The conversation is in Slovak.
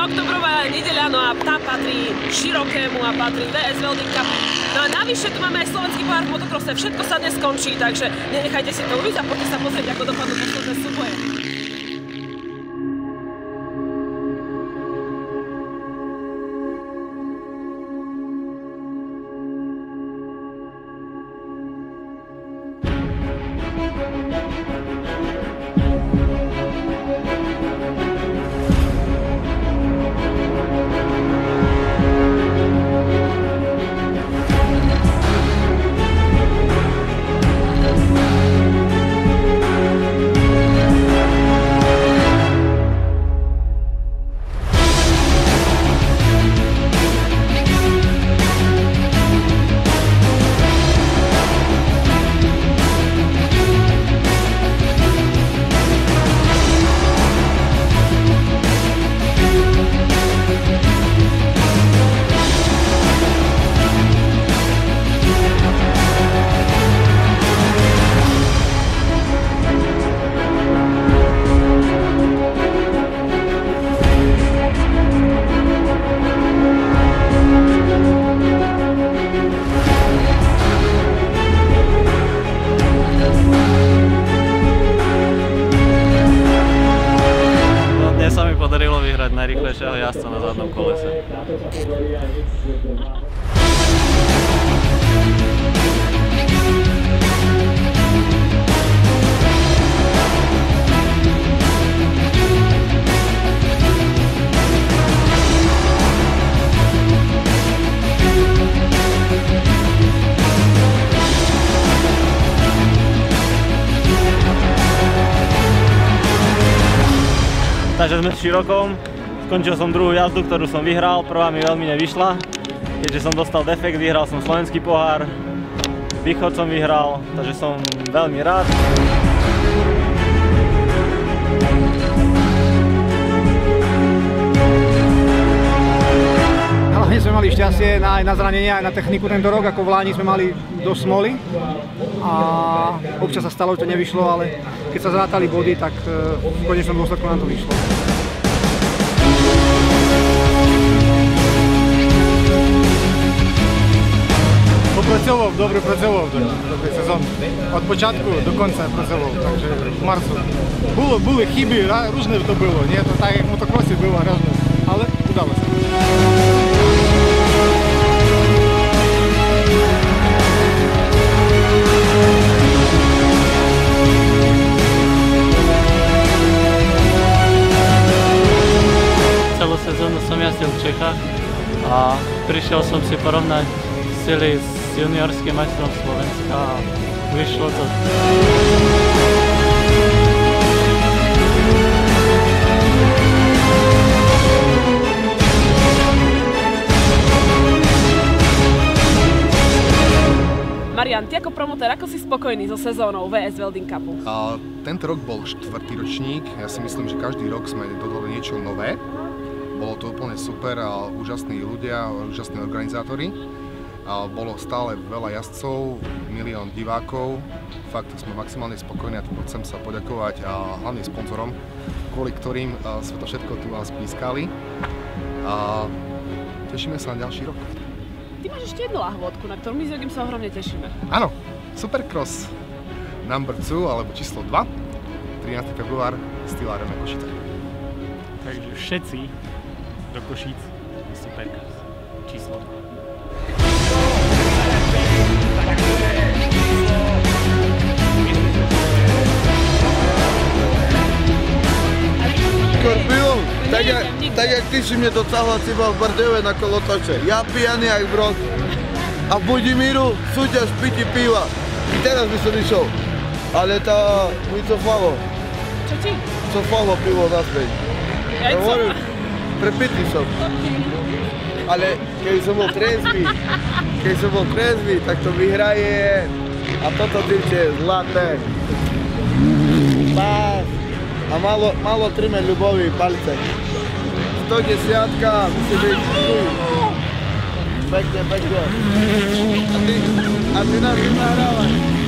októbrová nedeľa, no a tá patrí Širokému a patrí VS Welding Cup. No a navyše tu máme aj slovenský pohár v motokrose, všetko sa dnes skončí, takže nenechajte si to uvítať a poďte sa pozrieť, ako dopadnú posledné súboje. Podarilo vyhrať najrýchlejšieho jazdca na zadnom kolese. Takže sme v Širokom, skončil som druhú jazdu, ktorú som vyhral, prvá mi veľmi nevyšla. Keďže som dostal defekt, vyhral som slovenský pohár, východ som vyhral, takže som veľmi rád. Hlavne sme mali šťastie aj na zranenia, aj na techniku tento rok, ako v Láni sme mali dosť smoly a občas sa stalo, že to nevyšlo, ale keď sa zrátali body, tak v konečnom dôsledku nám to vyšlo. Попрацьовував, добре працював до сезону. Від початку до кінця працював, так що в марсу. Були хиби, різне то було. Не так як в мотокросі було грязно, але вдалося. Celú sezónu som jazdil v Čechách a prišiel som si porovnať sily s juniorským majstrom Slovenska a vyšlo to. Marian, ty ako promotér, ako si spokojný so sezónou VS Welding Cupu? Tento rok bol 4. ročník, ja si myslím, že každý rok sme dodali niečo nové. Bolo to úplne super a úžasní ľudia, úžasní organizátori. Bolo stále veľa jazdcov, milión divákov. Fakt sme maximálne spokojní a chcem sa poďakovať a hlavne sponzorom, kvôli ktorým sme to všetko tu vás pískali. A tešíme sa na ďalší rok. Ty máš ešte jednu lahôdku, na ktorú my s Jogim sa ohromne tešíme. Áno, Supercross number 2, alebo číslo 2, 13. február, Steel Arena Košice. Takže všetci do Košíc Supercross číslo 2. Skorpion, tak jak ty si mě dotáhla třeba v Brdeve na kolotoče. Já pijaný jak brod. A v Budimíru súťaž pití piva. I teraz by som išol. Ale tá mi cofalo. Čo ti? Cofalo pivo naspäť. Hovorím, prepitý som. Ale keď som bol trezvý, tak to vyhraje. A toto týče zlaté. Pás. A malo trime ľubový palce. 110-ka, musí byť pekne. A ty nás nahrávaš.